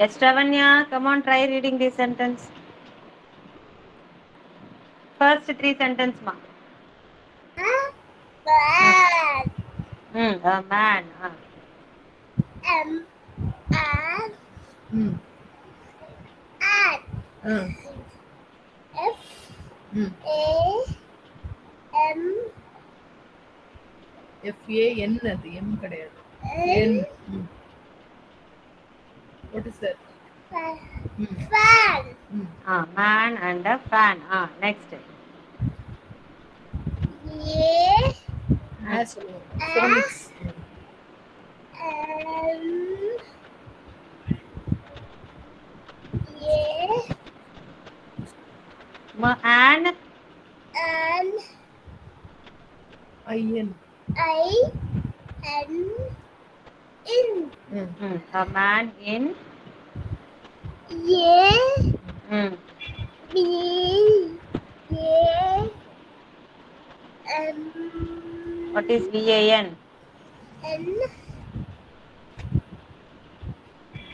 Yes, Ravanya, come on, try reading this sentence. First three sentence, ma. A man. FAN அது M கிடையாது. N. What is that? Fan. Man and a fan. Next. As phonics. An. IN. A man in. What is VAN?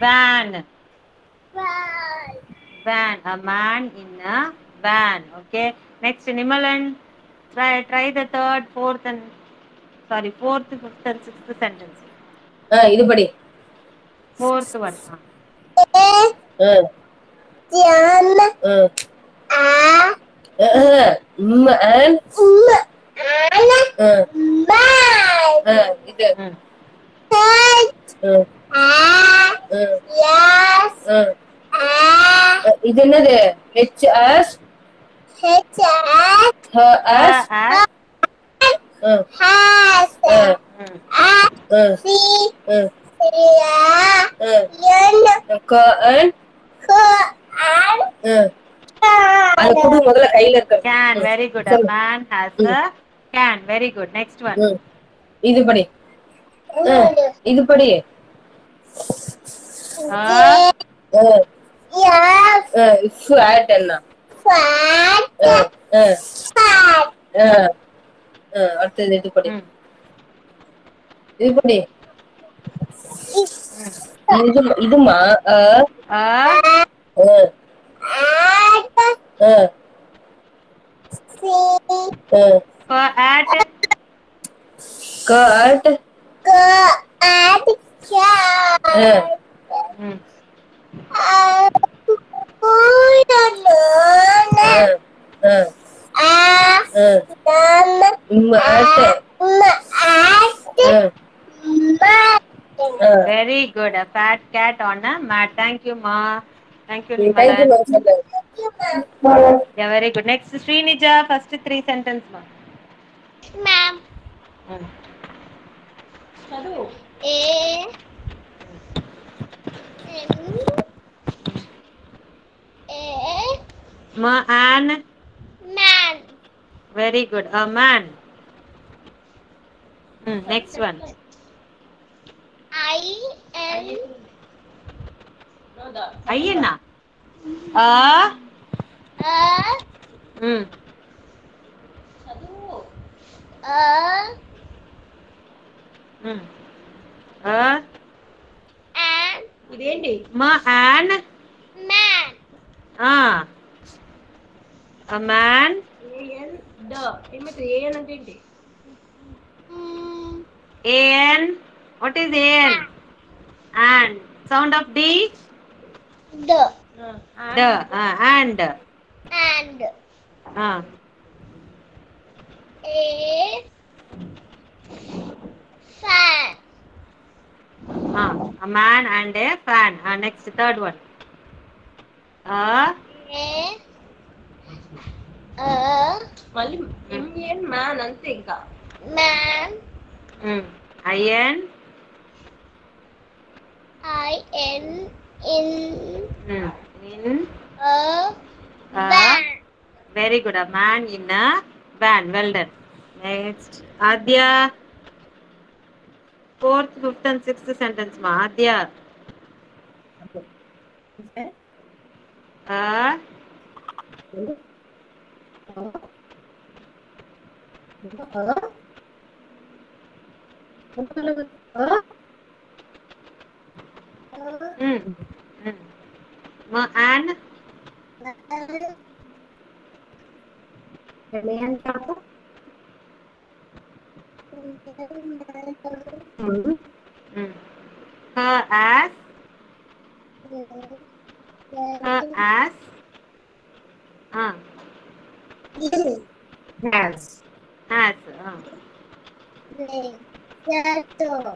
Van. Van. A man in a van. Okay. Next, Nimalan. Try the third, fourth, fifth, and sixth sentence. இது படி. Fourth one. இது இது என்னது? HS அது குடு முதல்ல கையில இருக்க. Can. Very good. A man has a can. Very good. Next one. இது படி. இது படி. Fat என்ன? அடுத்தது இது படி. இது படி. இதுமா Cat. Very good. A fat cat on a mat. Thank you, ma. Thank you, Thank Nimalan. you, ma'am. Yeah, very good. Next, Srinija. First three sentence, ma. Ma'am. Chadu. An. Man. Very good. A man. Next one. IN. Ayana. And An. man. A man. An. What is an? And. Sound of D? The. The. And. And. A. Fan. A man and a fan. Next, third one. మళ్ళీ MN man అంతే ఇంకా Man. IN. IN. In. In. Van. Very good. A man in a van. Well done. Next. Adya. Fourth, fifth, and sixth sentence, ma. Adya. Man. Man apa? Her as. Her as. Has. As.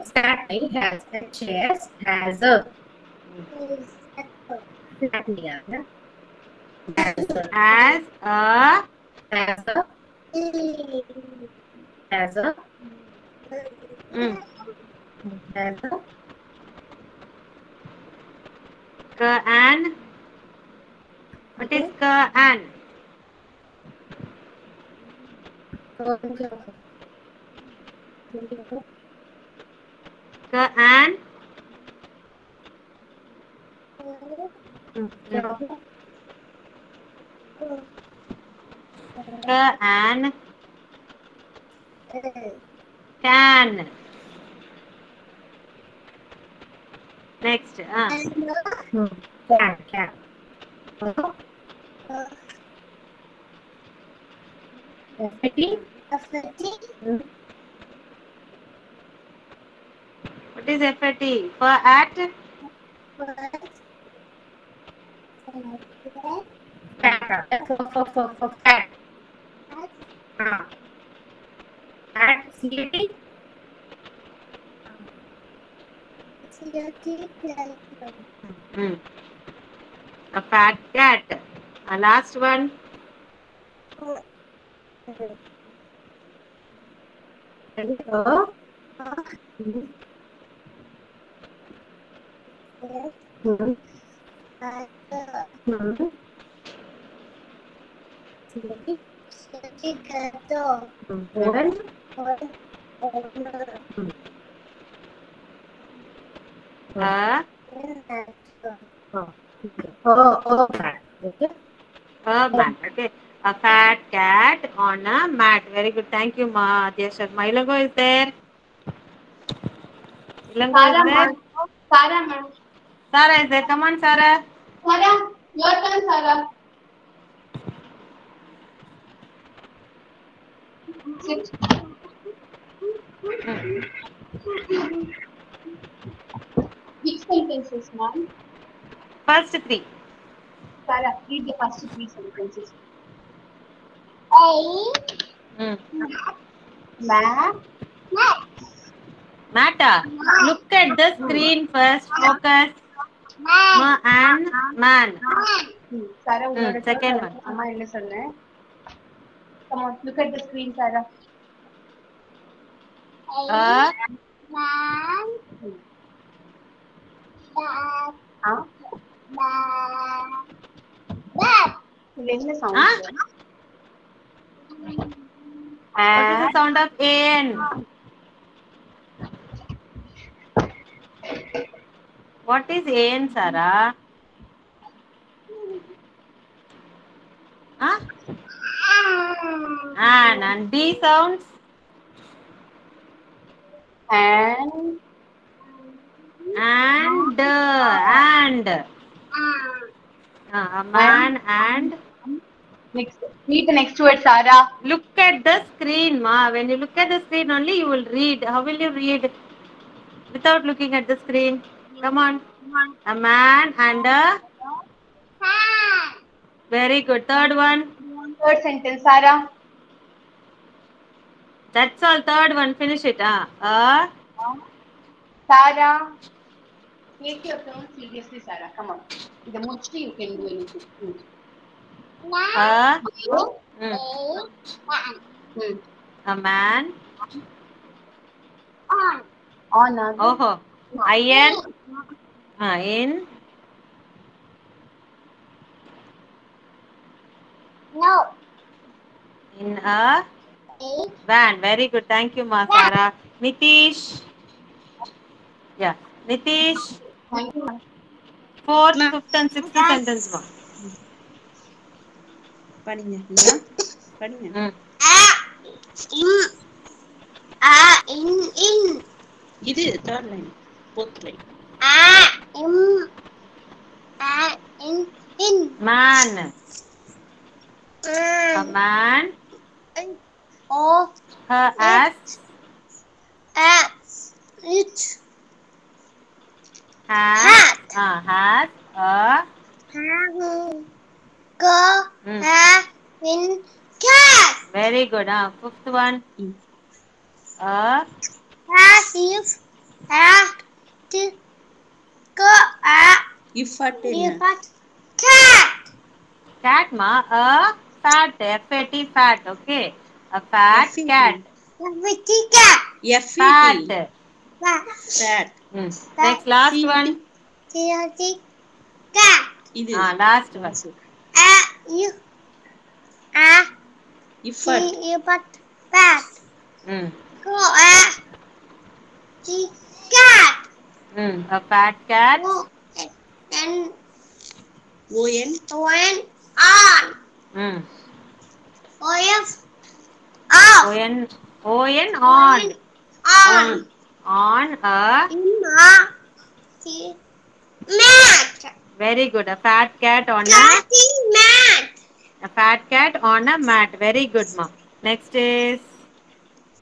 Starting has. Chairs has a. Flat नहीं आता. As a. Has a. Has a. Has a. An. What is an? An. An. Can. Next. Can. What is FAT? For at? For cat. At CAT. A fat cat. Last one. A mat. Okay. A fat cat on a mat. Very good. Thank you, Ma. Adya Sharma. Ilango is there? Ilango is there? Sarah, ma'am. Sarah is there. Come on, Sarah. Sarah, your turn, Sarah. Sit. Which sentences, ma'am? First three. Sarah, read the first three sentences. Mata. Look at the screen first. Focus. Ma and man. Sarah, second one. Amma enna sonna? Come on, look at the screen, Sarah. Man. இது என்ன sound? What is the sound of an? What is an, Sarah? An. And D sounds? And. A man and. Next. Read the next word, Sarah. Look at the screen, Ma. When you look at the screen only, you will read. How will you read? Without looking at the screen. Come on. A man and a. Very good. Third one. Third sentence, Sarah. That's all. Third one. Finish it. Sarah. Take your turn seriously, Sarah. Come on. The most you can do anything. A man. On. Oh. In. No. In a van. Very good. Thank you, Ma. Sarah. Nitish. Yeah. Nitish. Thank you. Fourth, fifth, and sixth sentence, Ma. படிங்க படிங்க இது third line fourth line In. Man. A Man. man. O. Her as. As. It. Has. Hat. Has a. Have. Go. Mm. Have. In. Cat. Very good. Fifth one. A. Have. If. Have. To. Go. If at என்ன? If. Cat. Cat ma. A fat. F-A-T fat. Okay. A fat F-E-T. cat. With cat. Fat. Cat. Fat. Next last C-U-T. one. Cat. இது. Last one. You. If at. But cat. Mm. Go. Cat. A fat cat. And O-N. when on. Mm. Off. Off. O-N. O-N on. On. On a. Mat. Very good. A fat cat on a. Catty mat. A fat cat on a mat. Very good, ma. Next is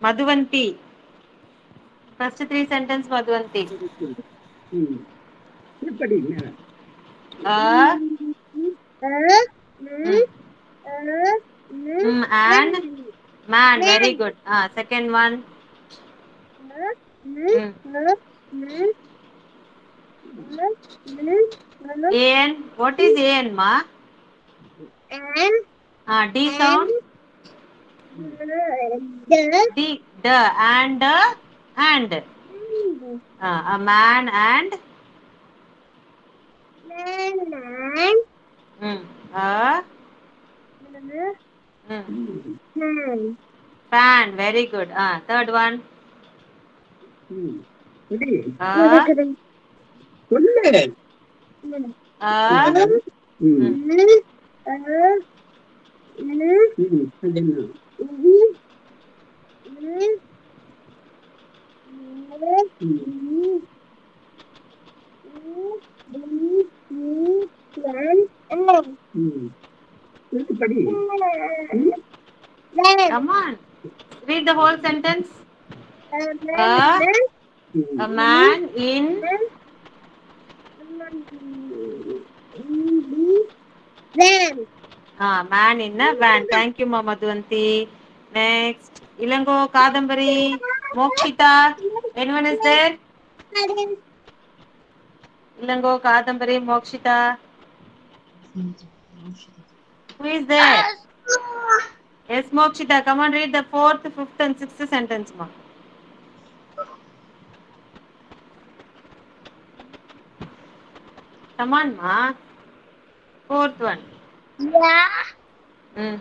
Madhuvanti. First three sentence Madhuvanti. எப்படி மேல? A. And man. Very good. Second one. An. What is an, ma? D sound. D. The and and. A man and. A. Fan. Very good. Third one. எப்படி? A. சொல்லு. A. அது என்ன? படி. Come on. Read the whole sentence. A man in. Man in a van. Thank you, Mama Madhuvanti. Next. Ilango, Kadambari, Mokshita. Anyone is there? Ilango, Kadambari, Mokshita. Who is there? Yes, Mokshita. Come on, read the fourth, fifth, and sixth sentence, ma. Come on, ma. Fourth one. Yeah. Mm.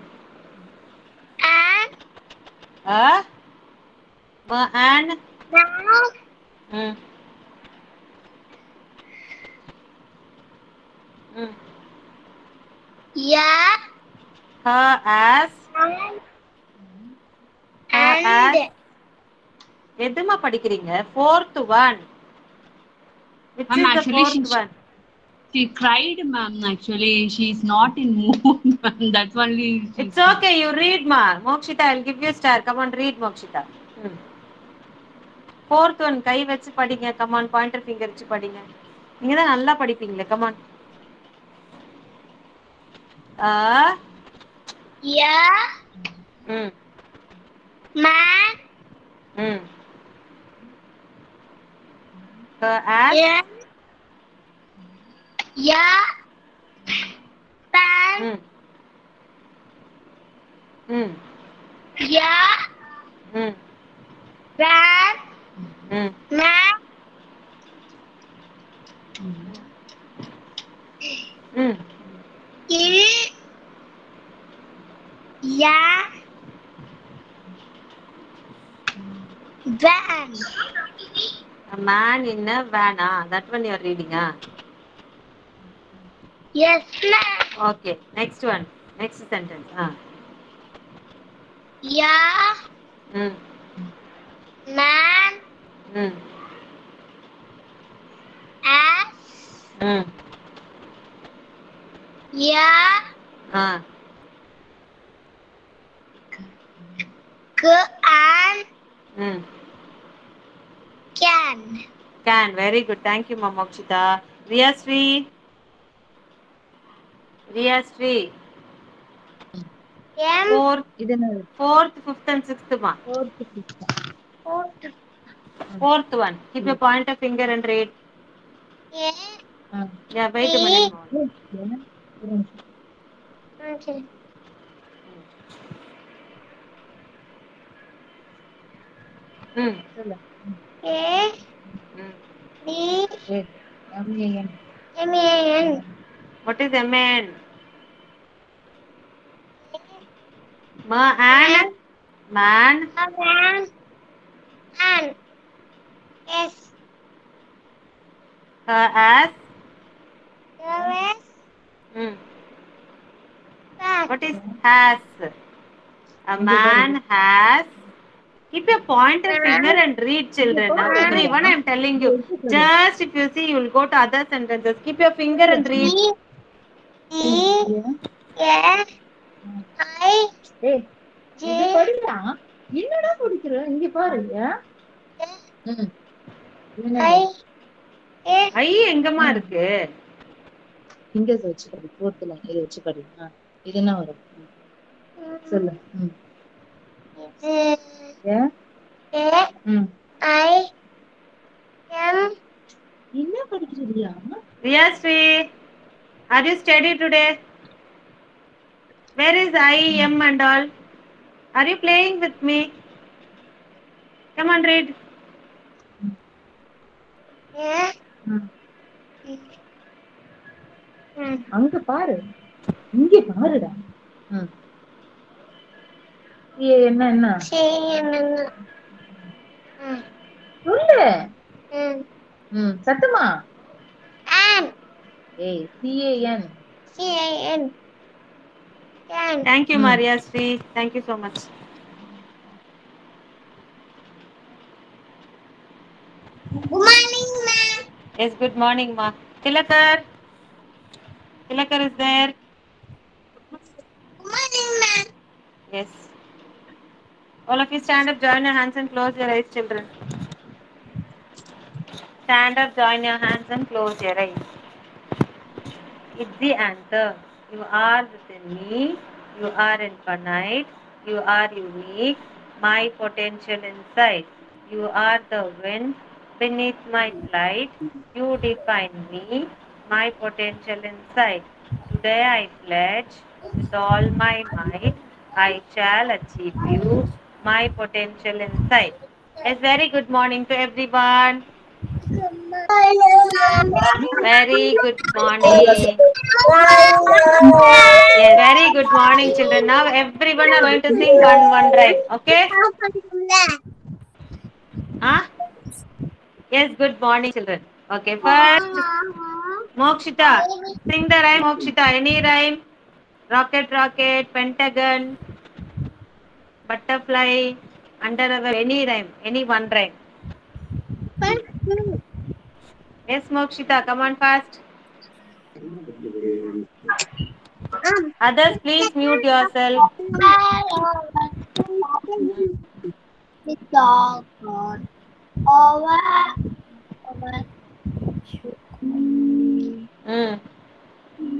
And. And. Now. Mm. Mm. Yeah. Her as. And. எதுமா படிக்கிறீங்க? Fourth one. Which Ma'am, is the actually fourth one? she cried, ma'am. Actually, she's not in mood, ma'am. That's only. It's okay. You read, ma. Mokshita, I'll give you a star. Come on, read, Mokshita. Fourth one. கை வச்சு படிங்க. Come on, pointer finger வச்சு படிங்க. நீங்க தான் நல்லா படிப்பீங்களே. Come on. Yeah. Man. As. Yeah. Yeah. Pan. Yeah. Pan. Man. Yeah. Van. A man in a van. That one you are reading. Yes, ma'am. Okay. Next one. Next sentence. Yeah. Man. As. Yeah. Ah. And Mm. can. Can. Very good. Thank you, Ma Mokshita. Riyasri. Riyasri. M. Fourth, இது என்னது? fourth, fifth, and sixth, ma. Fourth, fifth. Fourth. Fourth one. Keep your pointer finger and read. A. Yeah, wait a minute more. ஏய், என்ன? ஒரு நிமிஷம். Okay. Mm. சொல்லு. A. Mm. D. ஏய், M-A-N. M-A-N. What is man? Man. Man. Man. And. S. As. S. Mm. Cat. What is has? A man has. Keep your pointer finger and read, children. Everyone, I am telling you. Just if you see, you will go to other sentences. Keep your finger and read. E. S. I. ஏய், J. இது படிடா. என்னடா படிக்கிற? இங்க பாரு. ம். I. S. ஐ எங்கம்மா இருக்கு? Fingers வச்சு படி. Fourth line. இதை வச்சு படி. இது என்ன வரும்? சொல்லு. ம். ஏ? A. ம். I. M. என்ன படிக்கிறியா? Riyasri, are you steady today? Where is I, M and all? Are you playing with me? Come on, read. A. ம். Mm. அங்க பாரு. இங்க பாருடா. ம். என்ன என்ன? C. M. Mm. சொல்லு. Mm. ம். சத்தமா. An. ஏய், C-A-N. C-A-N. Can. Thank you, Maria Sri. Thank you so much. Good morning, ma'am. Yes, good morning, ma. Tilakar. Tilakar is there. Good morning, ma'am. Yes. All of you stand up, join your hands and close your eyes, children. Stand up, join your hands and close your eyes. It's the answer. You are within me. You are infinite. You are unique. My potential inside. You are the wind beneath my flight. You define me. My potential inside. Today I pledge with all my might. I shall achieve you. My potential inside. Yes, very good morning to everyone. Very good morning. Yes, very good morning, children. Now everyone are going to sing one rhyme. Okay? Huh? Yes, good morning, children. Okay, first, Mokshita. Sing the rhyme, Mokshita. Any rhyme? Rocket, rocket, pentagon, butterfly, underwear. Any rhyme. Any one rhyme. Yes, Mokshita. Come on fast. Others, please mute yourself. The dog got over. Mm.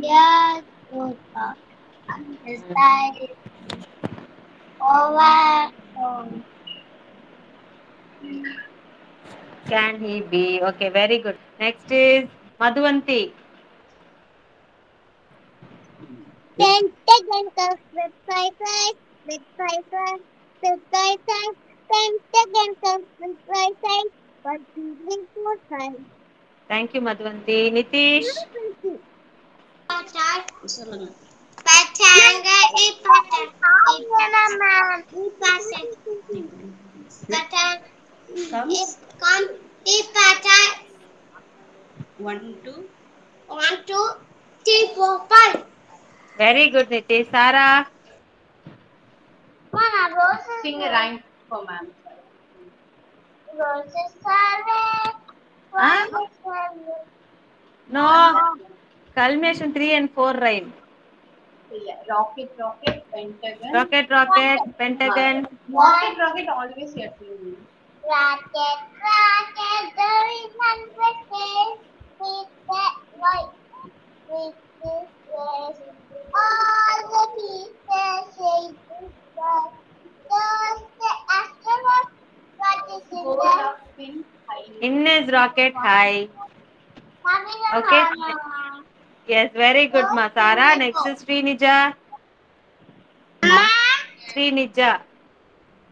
Yes, good dog. The side over. Can he be? Okay, very good. Next is Madhuvanti. Pentagon comes with five sides, with five sides, with five sides. Pentagon comes with five sides, 1, 2, 3, 4, 5. Thank you, Madhuvanti. Nitish. Patanga, One, two. 1, 2, 3, 4, 5. Very good, Nitish. Sarah. Sing a rhyme for ma'am. Roses are red, Huh? roses are red. No. Culmination 3 and 4 rhyme. Rocket, rocket, pentagon. Rocket, rocket, pentagon. Rocket, rocket, always you are saying. Rocket, rocket, going 100 with that white, with this race. All the pieces say goodbye. Does the astronaut what is in Goes the up in high. In is rocket high. having a Okay. mama? Yes, very good, Masara. Next is Srinija. Srinija.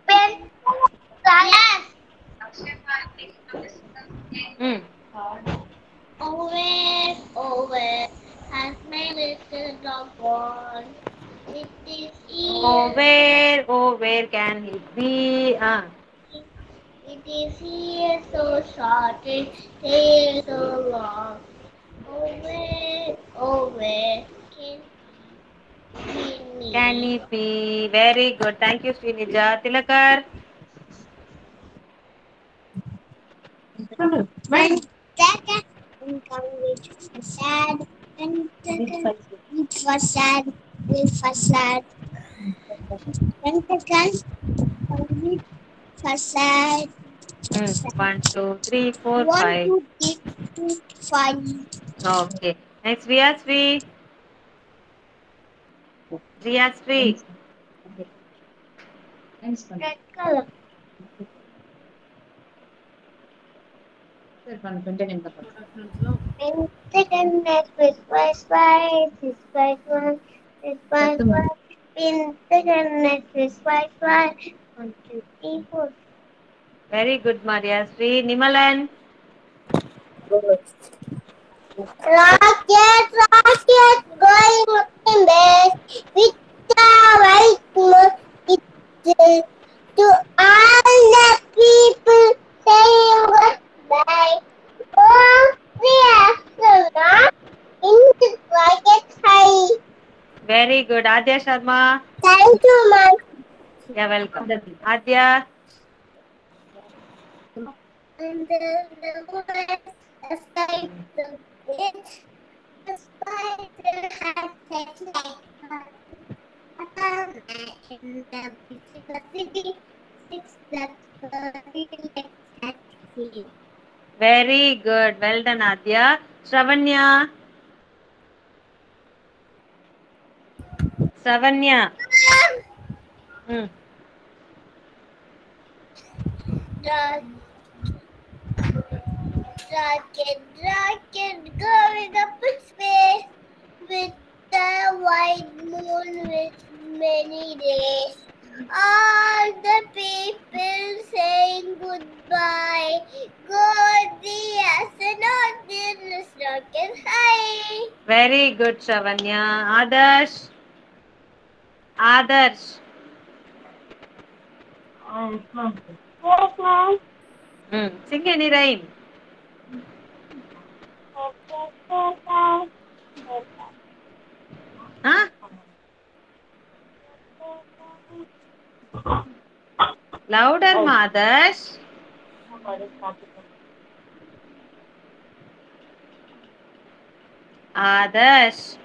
Yes. Mm. Over, over, has my little dog gone? It is here. Oh, where can he be? It is here so short, its tail so long. Over, Can he be? Very good. Thank you, Srinija. Tilakar. When Taka encouraged facade, when Taka with facade, when Taka with facade, 1, 2, 3, 4, 1, 5. 2, 3, 2, 5. Okay. Next, Riyasri. Riyasri. Red color. Pentagon ka pa. When Taka met with white, his white one, his white Tatlo. one. When Taka met with white, 1, 2, 3, 4. Very good, Mariasri. Nimalan. Rocket, rocket, going up in space with the white moon. It's to all the people saying goodbye. Oh, the astronaut in the rocket high. Very good. Adya Sharma. Thank you, ma'am. You're welcome. Adya. And the words aside the bridge, the spider has its legs. In the physical city, 6 that taxi. Very good. Well done, Adya. Shravanya. Shravanya. Mm. Rocket going up in space with the white moon with many days. All the people saying goodbye. Go the astronaut in this rocket high. Very good, Shravanya. Adarsh. Adarsh. Sing any rhyme. Huh? Louder, Adarsh. Adarsh.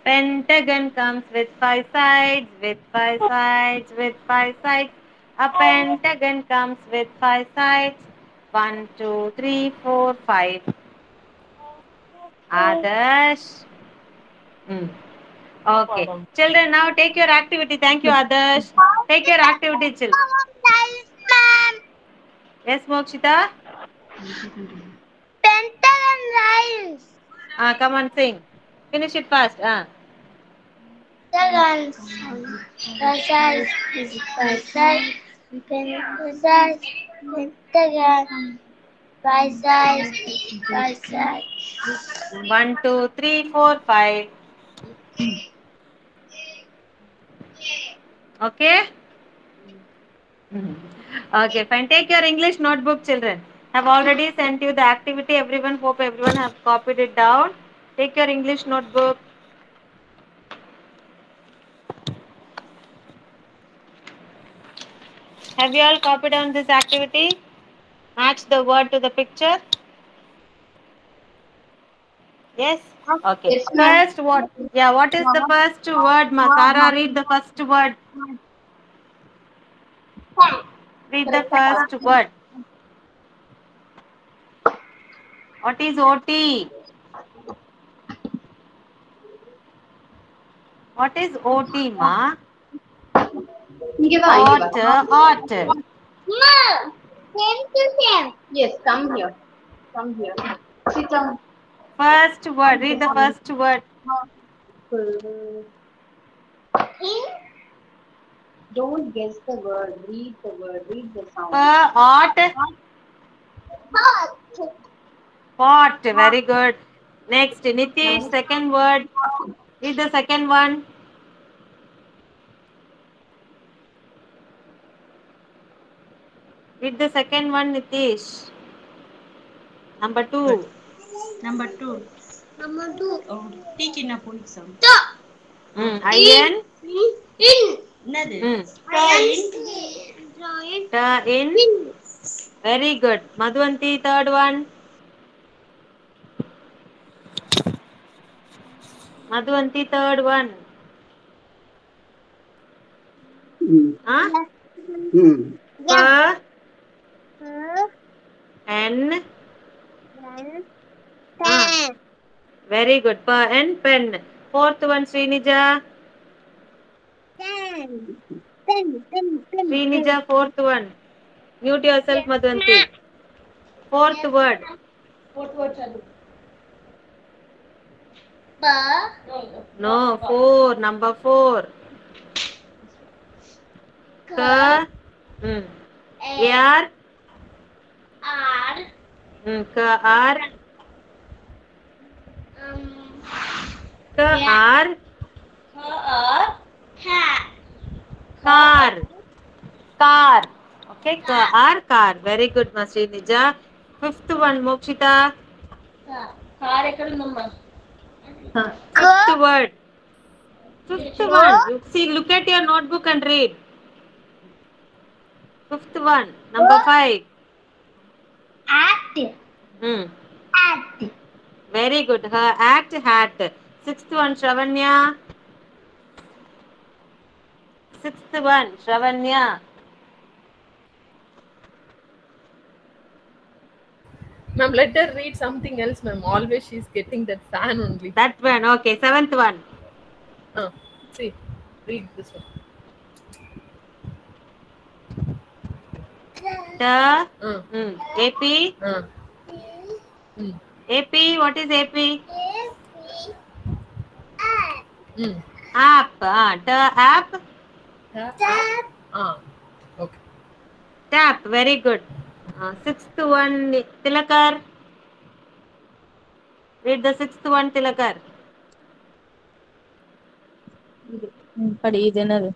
Pentagon comes with 5 sides, with 5 sides, with 5 sides. A pentagon comes with 5 sides. 1, 2, 3, 4, 5. Adarsh. Okay. Children, now take your activity. Thank you, Adarsh. Take your activity, children. Yes, Mokshita? Pentagon rhymes. Come on, sing. Finish it fast. Pentagon. Pentagon. Pentagon. Pentagon. 1, 2, 3, 4, 5. Okay? Okay, fine. Take your English notebook, children. Have already sent you the activity. Everyone, hope everyone have copied it down. Take your English notebook. Have you all copied down this activity? Match the word to the picture. Yes? Okay. Yes, ma'am. First what? Yeah, what is the first word? Masara, read the first word. Read the first word. What is OT? What is OT, ma? Give her, Ought, ought. Mom, same to same. Yes, come here. Come here. Sit down. First word. Read the first word. In Don't guess the word. Read the word. Read the sound. Ought, pot. pot. Very good. Next, Nitish, second word. Read the second one. Read the second one, Nitish. Number 2. Number 2. Number two. Oh, take in a point sound. IN. In. Another. Giant. In. Very good. Madhuvanti, third one. Madhuvanti, third one. Huh? Yeah. N. Ten. Very good. Pen. Fourth one, Srinija. Ten. Srinija, fourth one. Mute yourself, Madhuvanti. Fourth word. What word shall you? No, 4. Number 4. K. Air. Kar. Kar. Car. Car. Okay, car. Very good, Srinija. Fifth one, Mokshita. Car ekadundamma? Fifth word. Fifth one. See, look at your notebook and read. Fifth one. Number 5. Act. Act. Very good. Her act, hat. Sixth one, Shravanya. Sixth one, Shravanya. Ma'am, let her read something else, ma'am. Always she's getting that fan only. That one. Okay. Seventh one. See, read this one. AP. AP. What is AP? App. App. Okay. Tap. Very good. Sixth one, Tilakar. Read the sixth one, Tilakar. படி இது என்னது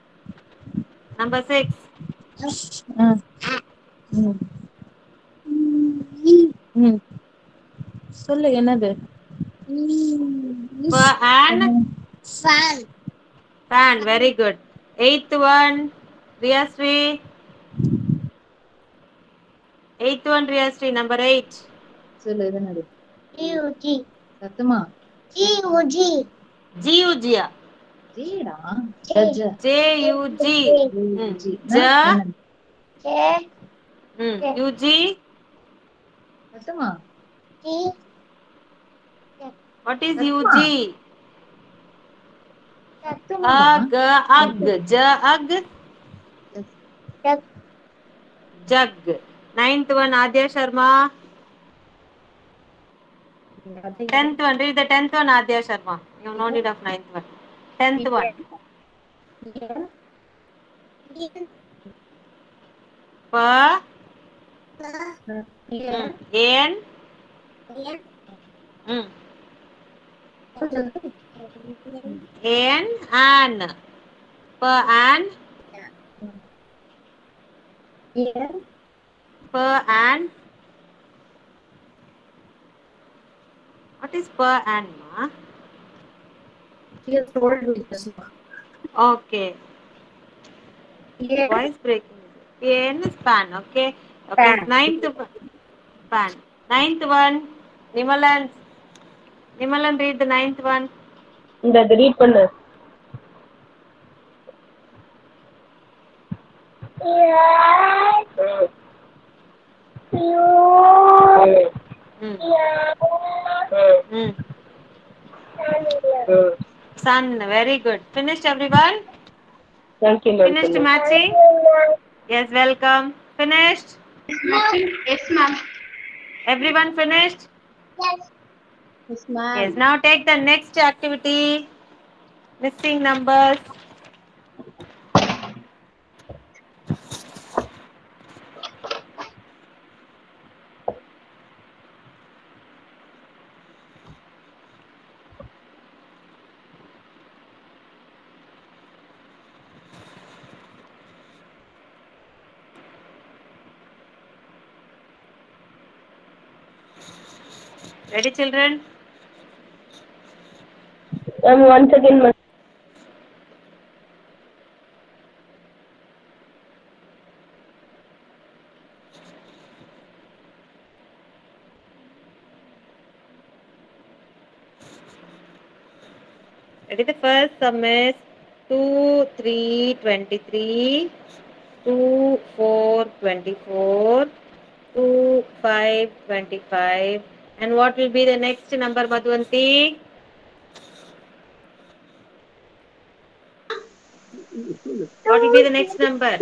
Number 6. சொல்லு என்னது Fan. Fan. Very good. Eighth one, Riyasri. Eighth one, Riyasri. Number 8. சொல்லு இது என்னது G. சத்தமா G. G-U-G-A. Zeta J-U-G. U-G. சத்தமா What is U-G? Ag. J-ag. Jug. Ninth one, Adya Sharma. 10th one. Read the 10th one, Adya Sharma. You have no need of 9th one. 10th one. Pa. N. An. Pa an. Pa an. What is per an, ma? She has told you just now. Okay. Voice breaking. N is pan. Okay. Okay. Ninth pan. Ninth one. Nimalan. Nimalan, read the ninth one. இந்த read பண்ணு. Sun. Very good. Finished, everyone? Thank you, ma'am. Finished matching? Yes, welcome. Finished? Yes, ma'am. Everyone finished? Yes. Yes, ma'am. Yes. Now take the next activity. Missing numbers. Ready, children? Once again, ma'am. Ready? The first sum is 2, 3, 23, 2, 4, 24, 2, 5, 25. And what will be the next number, Madhuvanti? What will be the next number?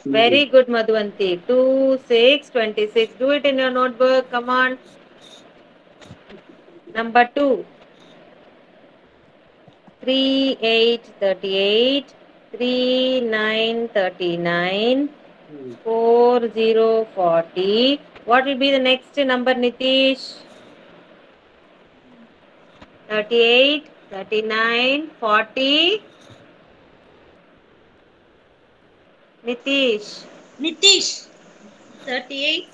Very good, Madhuvanti. 2, 6, 26. Do it in your notebook. Come on. Number 2. 3, 8, 38. 3, 9, 39. 4, 0, 40. What will be the next number, Nitish? 38, 39, 40. Nitish. Nitish. 38.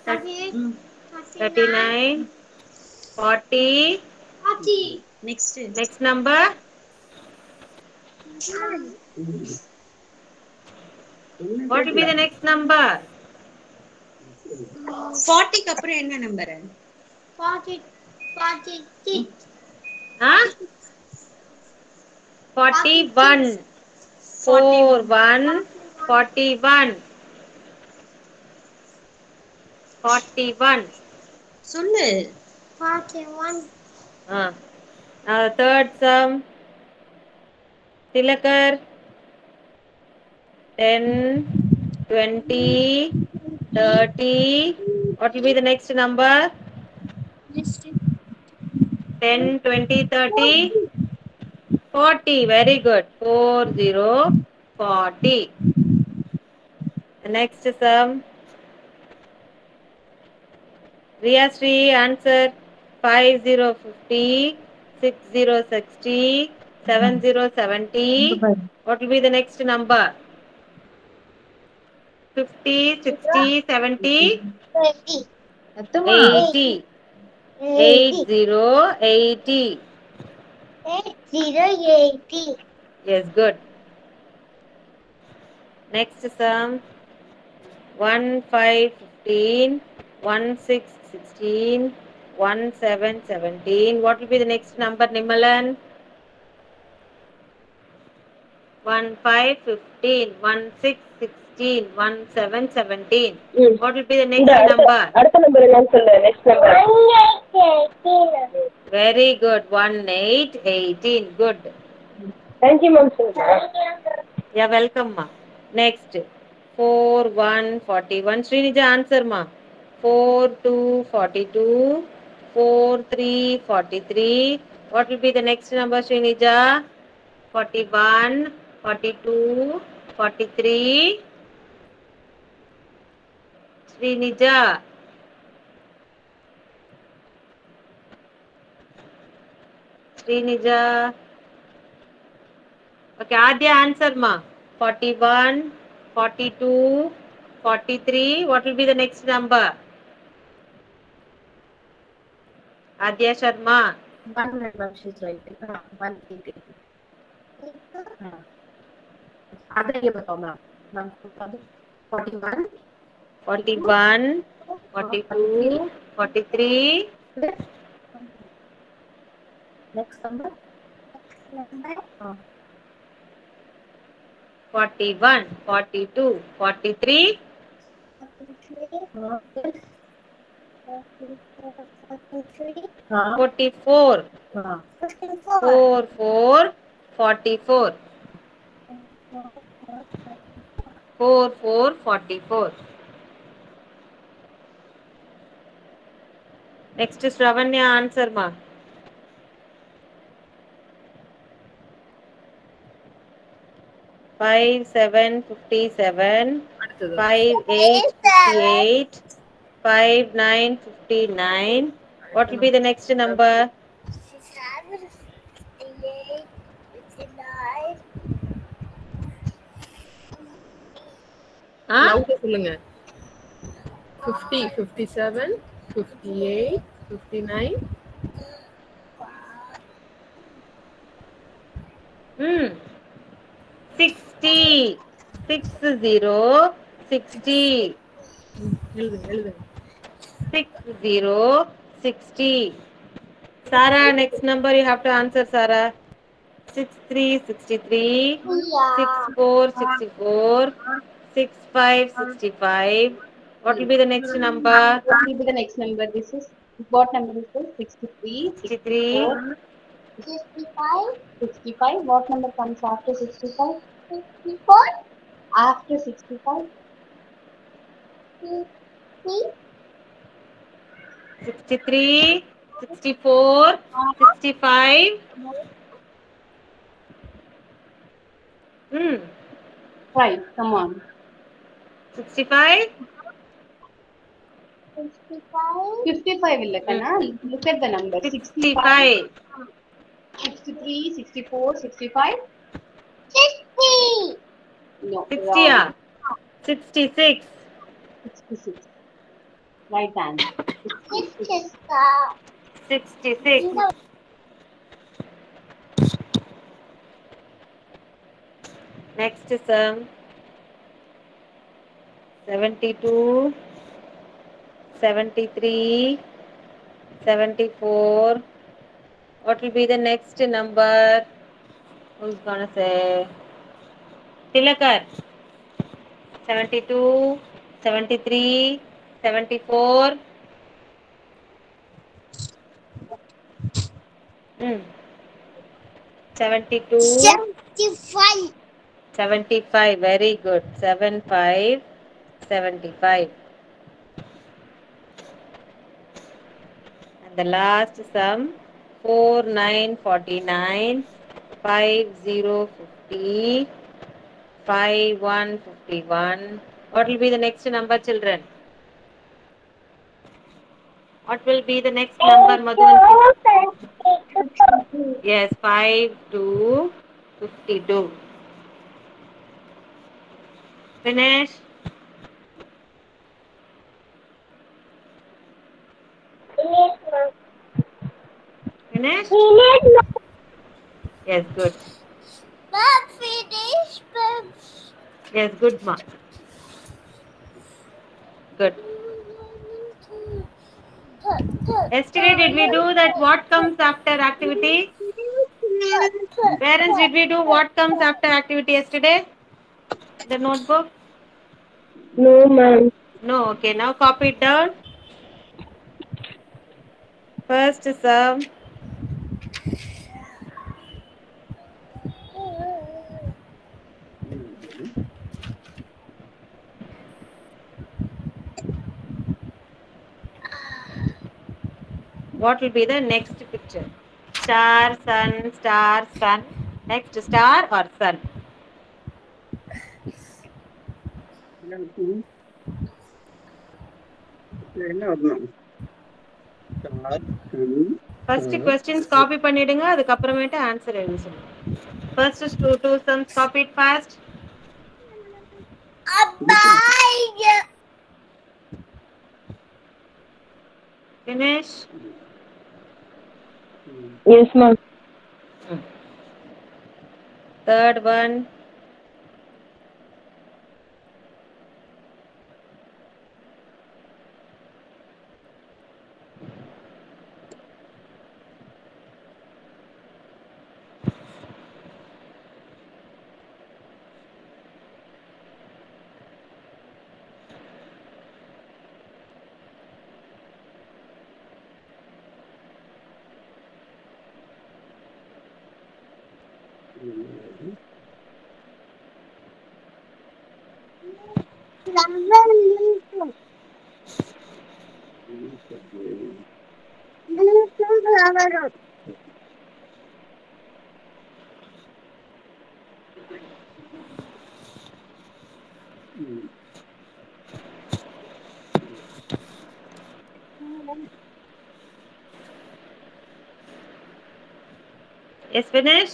39, 40. 40. Next is. Next number? What will be the next number? 40 க்கு அப்புறம் என்ன number? 46. Huh? 41. 4, 1, 41. 41. சொல்லு. 41. Now the third sum. Tilakar. 10, 20, 30. What will be the next number? 10, 20, 30. 40. Very good. 4, 0, 40. The next sum. Riya Sri, answer. 5, 0, 50. 6, 0, 60. 7, 0, 70. What will be the next number? 50, 60, 70. 20. 80. 8, 0, 80. 80. Yes, good. Next sum. 1, 5, 15. 1, 6, 16. 1, 7, 17. What will be the next number, Nimalan? 1, 5, 15. 1, 6, 16. 1, 7, 17. What will be the next number? அடுத்த number என்னன்னு சொல்லு. Next number. 18. Very good. 1, 8, 18. Good. Thank you, ma'am. Yeah, welcome, ma. Next. 4, 1, 41. Srinija, answer, ma. 4, 2, 42. 4, 3, 43. What will be the next number, Srinija? 41, 42, 43. Srinija. Srinija. Okay, Adya, answer, ma. 41, 42, 43. What will be the next number? Adya Sharma. 100, ma'am, she's right. 180. Other ये बताओ ma'am ma'am 41. 41, 42, 43, Next number. 41, 42, 43, 44, 4, 4, 44, 4, 4, 44. Next is Ravanya, answer ma. Five, 7, 57, 5, 8, 58, 5, 9, 59. What will be the next number? 57, 58, 59. Huh? Louder சொல்லுங்க. 50, 57, 58, 59. Hmm. 60. 60, 60. எழுதுங்க. 60, 60. Sarah, next number you have to answer, Sarah. 63, 63. 64, 64. 65, 65. What will be the next number? What will be the next number? This is what number is this? 63, 63. 64, 65. What number comes after 65? 64. After 65? 63, 64, 65. Right, come on. 65. 55 illa kana? Look at the number. 65. 63, 64, 65. 60. No, 60, wrong. 66. 66. Right answer. 66. 66. Next is 72, 73, 74. What will be the next number? Who's gonna say? Tilakar. 72, 73, 74. 72. 75. 75. Very good. 75, 75. And the last sum, 4, 9, 49, 5, 0, 50, 5, 1, 51. What will be the next number, children? What will be the next number, Madhuvanti? Yes, 5, 2, 52. Finish. Finish? Yes, good. Finish. Yes, good, ma. Good. Yesterday, did we do that what comes after activity? Parents, did we do what comes after activity yesterday? The notebook? No, ma'am. No, okay. Now copy it down. First sum. What will be the next picture? Star, sun, star, sun. Next, star or sun? First questions copy பண்ணிடுங்க அதுக்கு அப்புறமேட்டு answer எழுத சொல்லுங்க. First two sums copied fast. Finish. Yes, ma'am. Third one. Yes, finish.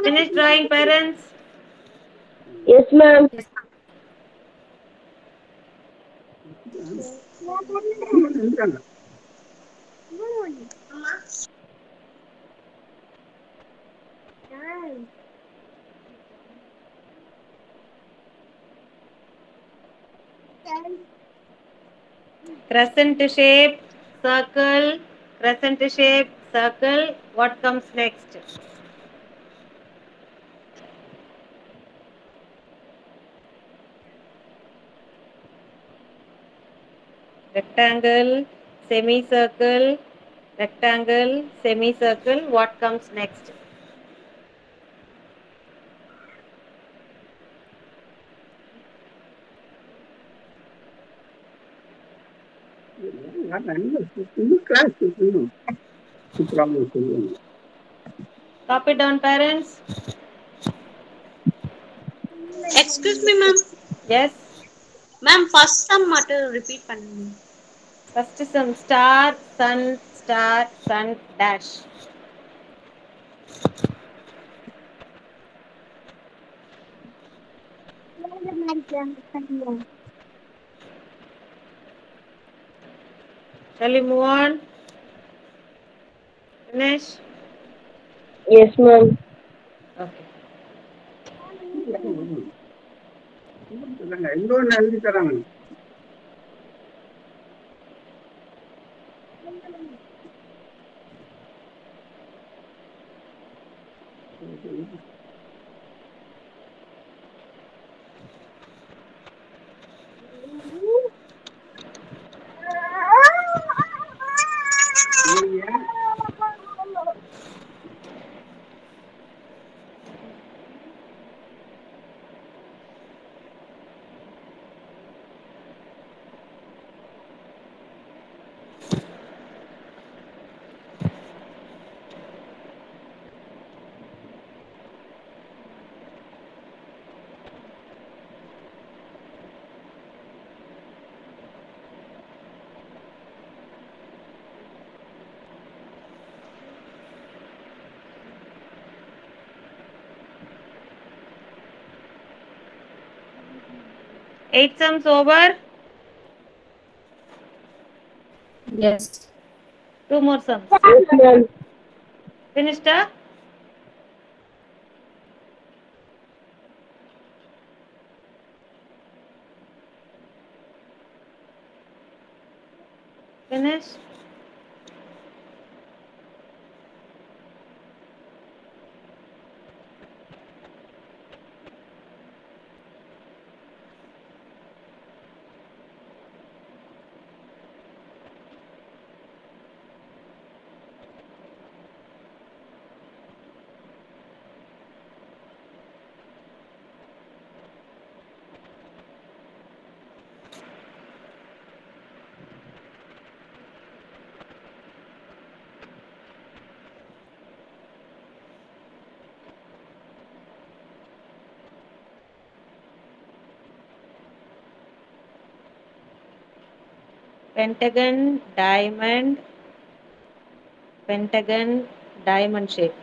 Finish drawing, parents. Yes, ma'am. Crescent shape, circle, crescent shape, circle. What comes next? Rectangle, semicircle, rectangle, semicircle. What comes next? Copy down, parents. Excuse me, ma'am. Yes. Ma'am, first sum மட்டும் repeat பண்ணுங்க. First some star, sun, dash. Shall we move on? Finish? Yes, ma'am. Okay. இன்னொன்னு எழுதி தராங்க. Eight sums over. Yes. Two more sums. Yes, ma'am. Finished? Huh? Finish? Pentagon, diamond shape.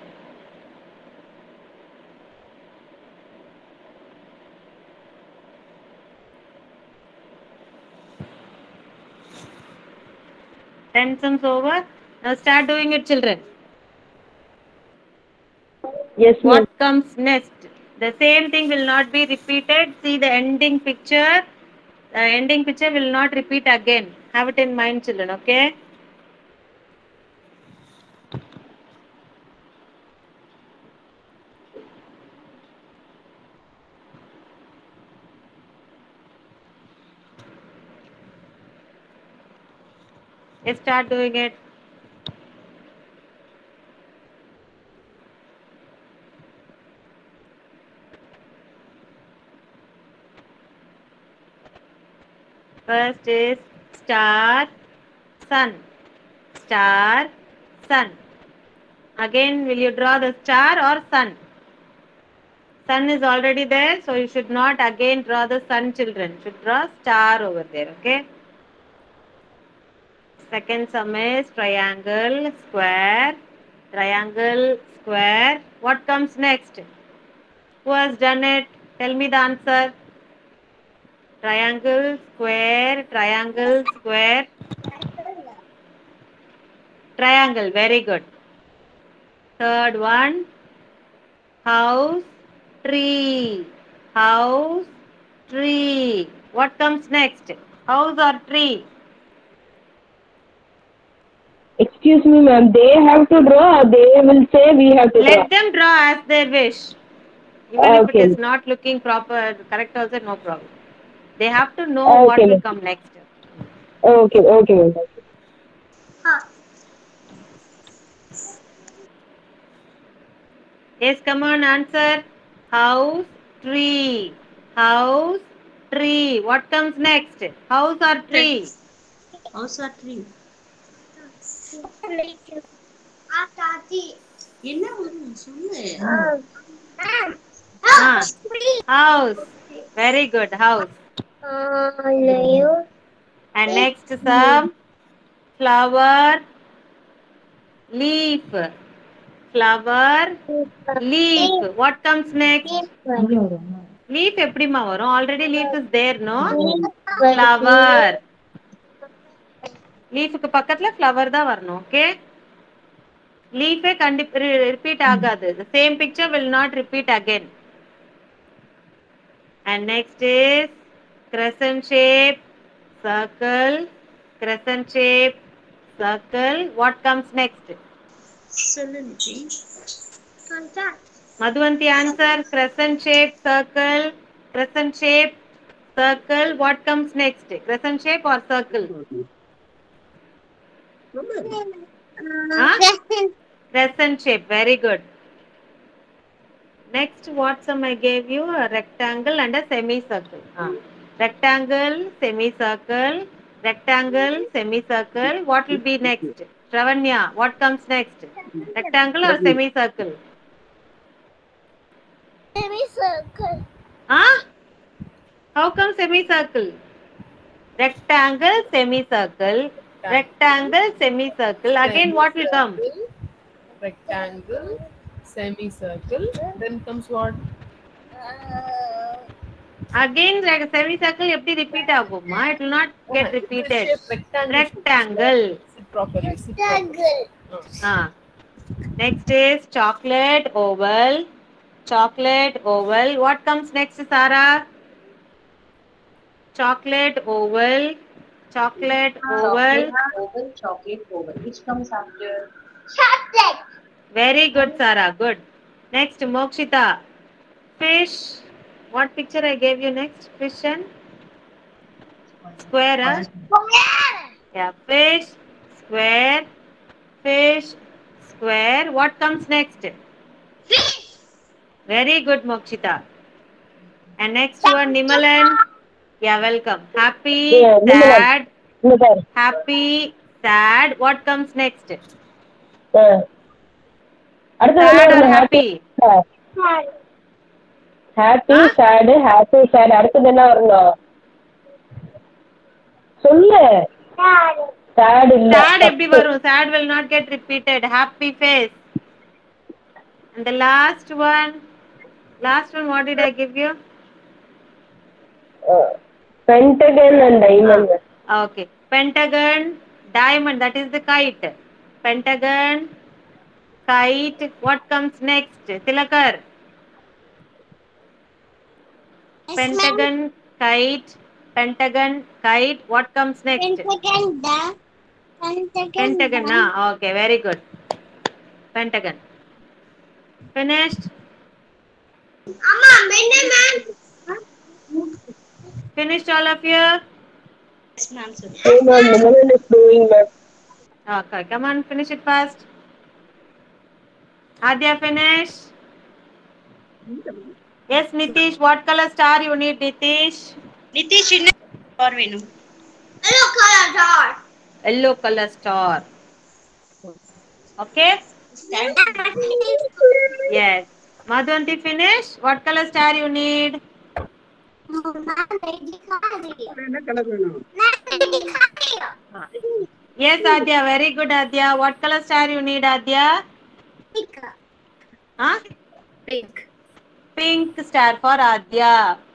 Ten sums over. Now start doing it, children. Yes, ma'am. What comes next? The same thing will not be repeated. See the ending picture. The ending picture will not repeat again. Have it in mind, children, okay? Let's start doing it. First is star, sun. Star, sun. Again, will you draw the star or sun? Sun is already there, so you should not again draw the sun, children. You should draw star over there, okay? Second sum is triangle, square. Triangle, square. What comes next? Who has done it? Tell me the answer. Triangle, square, triangle, square. Triangle, very good. Third one, house, tree. House, tree. What comes next? House or tree? Excuse me, ma'am. They have to draw or they will say we have to draw? Let them draw as they wish. Even if it Okay. is not looking proper, correct also, no problem. They have to know Okay, what will ma'am. come next. Okay, okay, ma'am. Yes, come on, answer. House, tree. House, tree. What comes next? House or tree? House or tree? என்ன வரும் சொல்லு. House. Very good, house. And next some flower, leaf. Flower, leaf. What comes next? இங்க வருமா? Leaf எப்படிமா வரும்? Already leaf is there, no? Flower. Leafக்கு பக்கத்துல flower தான் வரணும், okay? Leaf repeat ஆகாது. The same picture will not repeat again. And next is crescent shape, circle, crescent shape, circle. What comes next? சொல்லு நிதி. Madhuvanti answer. Crescent shape, circle, crescent shape, circle. What comes next? Crescent shape or circle? Huh? Crescent shape. Very good. Next, what sum I gave you? A rectangle and a semicircle. Rectangle, semicircle, rectangle, semicircle. What will be next? Shravanya, what comes next? Rectangle or semicircle? Semicircle. Huh? How come semicircle? Rectangle, semicircle, rectangle, semicircle. Again, what will come? Rectangle, semicircle. Then comes what? Again, like semicircle, எப்படி repeat ஆகுமா? It will not get repeated. Rectangle. Rectangle. Sit properly. Sit properly. Next is chocolate, oval. Chocolate, oval. What comes next, Sarah? Chocolate, oval. Chocolate, oval. Oval, chocolate, oval. Which comes after? Chocolate. Very good, Sarah. Good. Next, Mokshita. Fish. What picture I gave you next? Fish and square, huh? Yeah, fish, square, fish, square. What comes next? Fish. Very good, Mokshita. And next one, Nimalan. Yeah, welcome. Happy, Yeah, Nimalan. sad, இங்க பாரு. happy, sad. What comes next? அடுத்தது Sad என்ன or வருது? happy? Happy சேடு happy சேடு அடுத்தது என்ன வரணும் சொல்லு சேடு இல்ல Sad எப்படி வரும்? Sad will not get repeated. Happy face. And the last one, what did I give you? Pentagon and diamond Okay. Pentagon, diamond, that is the kite. Pentagon, kite. What comes next? Tilakar. Pentagon, kite. Pentagon, kite. What comes next? Pentagon. Okay, very good. Pentagon. Finished? Finished all of you? Yes, ma'am. Sir. Hey ma'am, Nimalan is doing ma'am. Okay, come on, finish it fast. Adya, finish. Yes, Nitish, what color star you need, Nitish? Nitish, in or Venu? Yellow color dot. Yellow color star. Okay? Yes. Madhvanti, finish. What color star you need? என்ன colour வேணும்? Yes, Adya, very good, Adya. What color star you need, Adya? Huh? Pink. Pink star for Adya.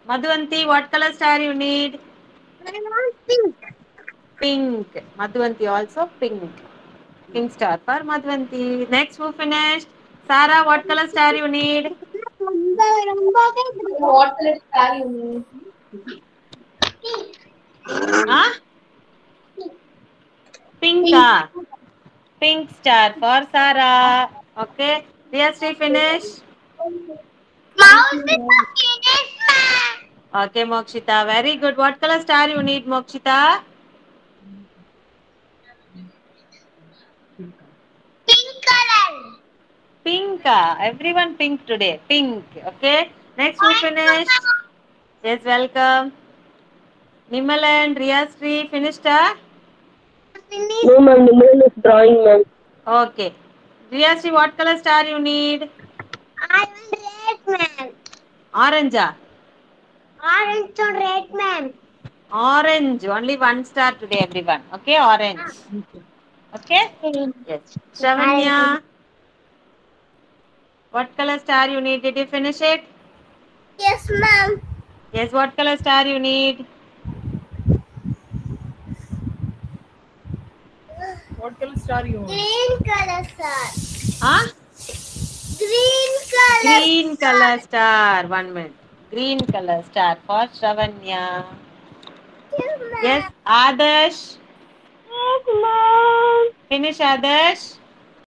Madhvanti, what color star you need? I want pink. Pink. Madhvanti also pink. Pink star for Madhvanti. Next, who finished? Sarah, what color star you need? What color star you need? Huh? Pink. Pink star for Sarah. Okay. Riyasri, finish. Okay, Mokshita. Very good. What color star you need, Mokshita? Pink color. Pink. Everyone pink today. Pink. Okay. Next, who finished? Yes, welcome. Nimal and Riyasri finished? No, ma'am. Nimiran is drawing, ma'am. Okay. Riyasri, what color star you need? I want red man. Orange. Orange or red man. Orange. Only one star today, everyone. Okay, orange. Okay? Yes. Shravanya. What color star you need? Did you finish it? Yes, ma'am. Yes, what color star you need? What color star you want? Green color star. Huh? Green color. Green color star. 1 minute. Green color star for Shravanya. Yes, Adarsh. Yes, ma'am. Finish, Adarsh.